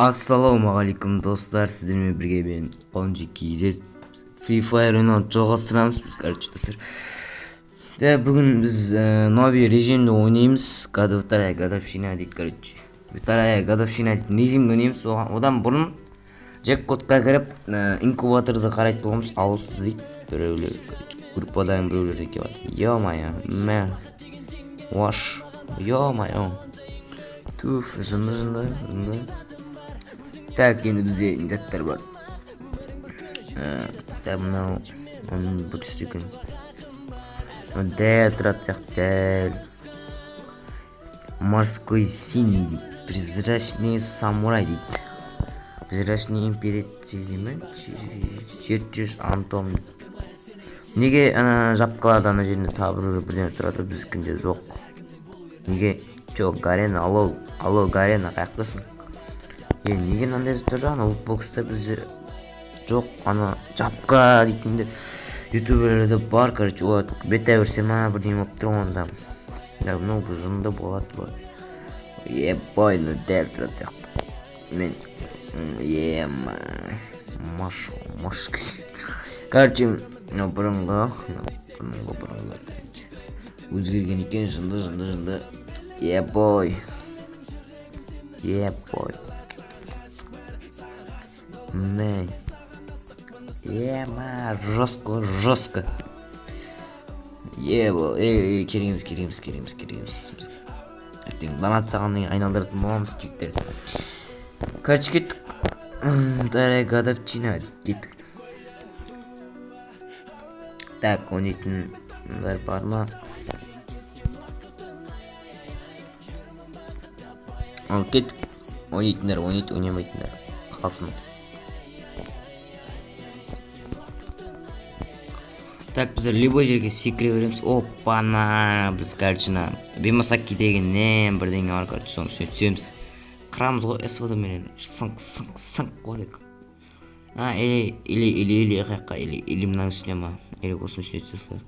Ассалаумағалейкум достар, сіздермен бірге мен Онжи KZ Free Fire ойнауды жалғастырамыз. Біз достар. Бүгін біз новый режимді ойнаймыз. Вторая годовщина дейді, Вторая годовщина дейтін режимді ойнаймыз. Одан бұрын джекпотқа кіріп инкубаторды қарайтын боламыз. Алысты дейді. Біреулер группадан біреулерден келіп жатыр. Ё-моё, мә. Уаш. Ё-моё. Туф, жынды. Так, енді бізде заттар бар. Мынау бұл түстекен. Дәл тұрады сияқты, дәл. Морской синий дейді. Призрачный самурай дейді. Призрачный император деймін. Чертеж антом. Неге жапқаларды ана жерінде табыры бірден тұрады, біздікінде жоқ. Неге? Жоқ, Гарена, алло, Гарена, қаяқтасың? Неге мынандай тұр жағын лутбокста бізде жоқ, ана жапқа дейтіндер ютуберлерде бар, олар бета берсе ма бірден болып тұр онда. Мынау бұл жынды болады бар. Бойны дәл тұрады сияқты. Мен машкіз. Бұрынғы өзгерген екен, жынды. Бой. Мэн. Жестко. Кереміз. Донат сағанның айналдыратын боламыз, жіктер. Кеттік. Вторая годовщина кеттік. Так, ойнайтын бар ма? Кеттік. Ойнамайтындар. Қалсын. Так, біздер любой жерге секіре береміз. Опана, біз Бимасаки дегеннен бірдеңе бар, соның үстіне түсеміз. Қырамыз ғой, СВД менен сыңқ қойдық. Или қайыққа, или мұның үстіне ма, или осының үстіне түсесілер.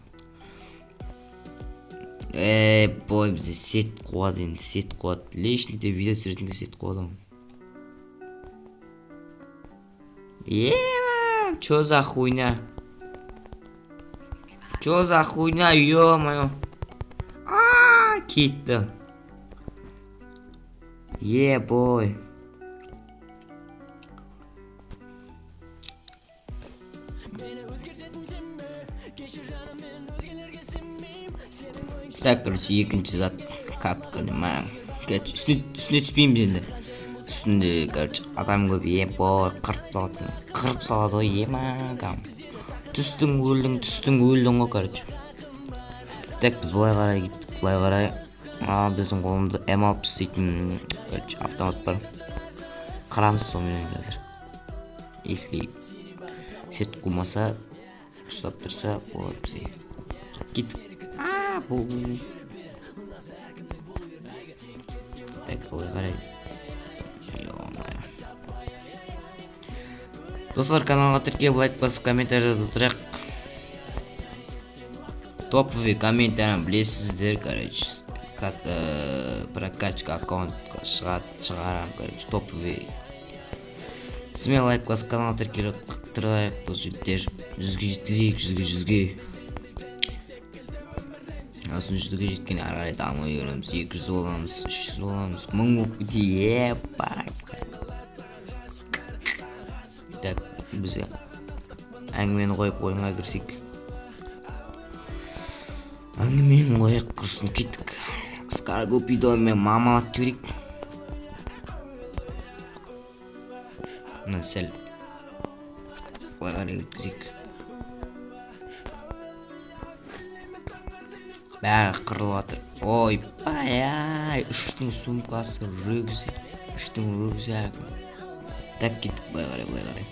Бой, бізде сет қуады. Лишните видео түсіретінге сет қуады. Чё за хуйня? Ё-моё. Кетті. Бой. Так, екінші зат катқа демайым. Үстіне түспейміз енді. Үстінде, адам көп, бой, қырып салады ғой, магам. Түстің өлдің ғой, Так, біз бұлай қарай кеттік, біздің қолымызда М60 дейтін автомат бар. Қарамыз сонымен қазір. Если сет қылмаса, ұстап тұрса, олар бізге. Кеттік. Бұл. Так, бұлай қарай. Достар, каналға тіркеліп, лайк басып, комментарий жазып тұрайық. Топовый комментарий білесіздер, прокачка аккаунт шығарам, топовый. Сізмен лайк басып, каналға тіркеліп тұрайық, дос жігіттер. 100-ге. Асын 100-ге жеткен арғарай дамы өреміз. 200 боламыз, 300 боламыз, 1000 болып кетейік. Так, бізге әңгімені қойып ойынға кірсек. Әңгімені қойып құрсын кеттік. Скаргопидомен мамалап көрек. Сәл былай қарай өткізек. Бәрі қырылып атыр. Ойбай, үштің сумкасы рюкзак. Так, кеттік, былай қарай.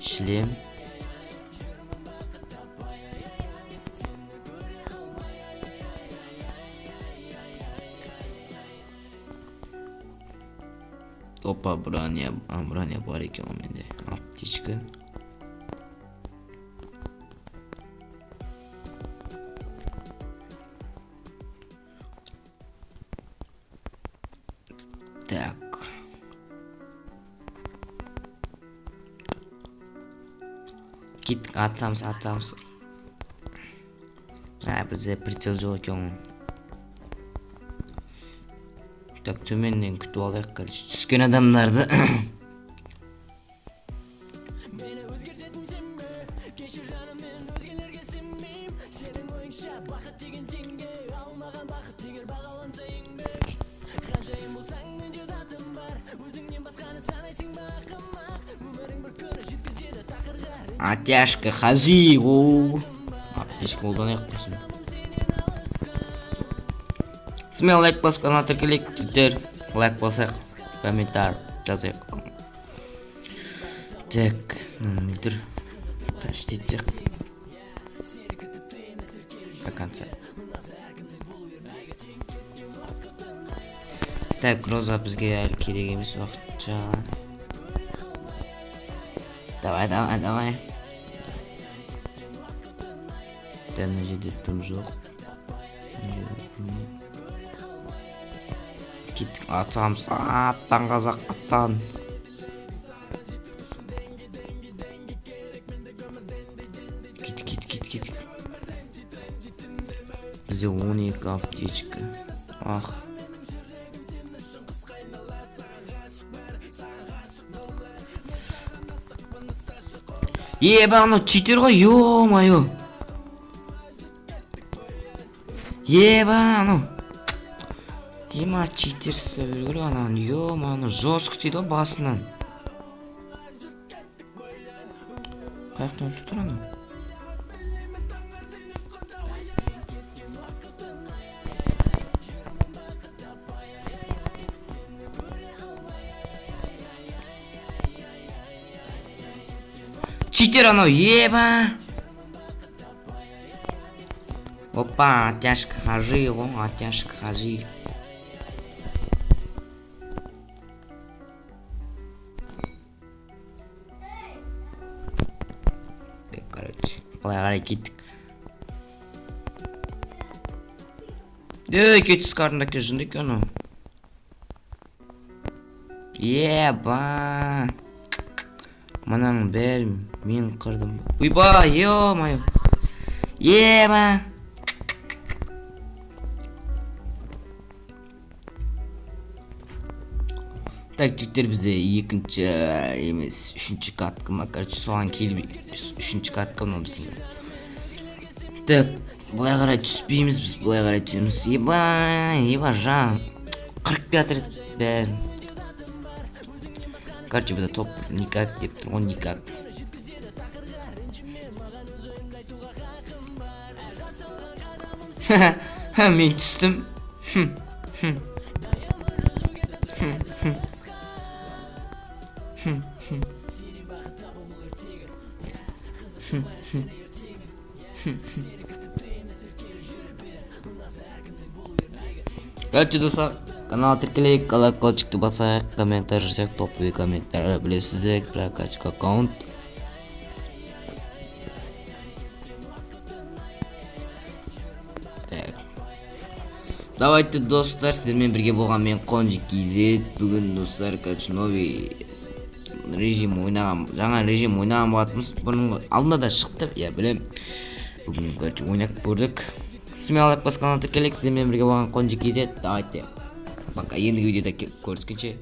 Шлем. Опа, броня бар екен менде. Аптечка. Kеттік, атсамыз. Бізде прицел жоқ екен. Так, төменнен күтіп алайық, короче. Түскен адамдарды. Атяшка хажиғу. Аптешка қолданайық болсын. Смело лайк басып канал тіркелейік. Лайк басайық. Комментар жазайық. Так, мөлдір. Таштетек. До конца. Так, роза бізге әлі керек емес уақытша. Давай. Дәні жерде түм жоқ. Кеттік, атамыз. Аттан қазақ, аттан. Кеттік. Бізде 12 аптечка. Ах. Еба, анау читер ғой, ё-моё. Еба, анау. Ема, читер сөйлер керек, анау, ё-моё, жестко тиді ғой басынан. Қаяқтан тұтыр анау. Читер анау, еба. Опа, атяшка хажи ғой, атяшка хажи. Так, короче, былай қарай кеттік. Кетіс қарында ке жынды ке анау. Еба. Мұның бәрін мен қырдым. Уйба, ё-моё. Еба. Так, жігіттер, бізде екінші емес, үшінші катка ма, короче, соған келіп үшінші катка мына бізде. Так, былай қарай түспейміз, біз былай қарай түсеміз. Еба, жан. 45 рет бәрін. Короче, бұда топ никак деп тұр, он никак. Мен түстім. Короче, достар, канал тіркелейік, колокольчикті басайық, комментар жасайық, топовый комментар білесіздер, прокачка аккаунт. Так. Давайте, достар, сіздермен бірге болған мен Конжик KZ. Бүгін, достар, короче, новый режим ойнаған, жаңа режим ойнаған болатымыз. Бұның алдында да шықты, я білем. Бүгін, короче, ойнап көрдік. Смело лайк басып канал тіркелейік, сіздермен бірге болған Конжик KZ. Давайте. Пока, ендігі видеода көріскенше.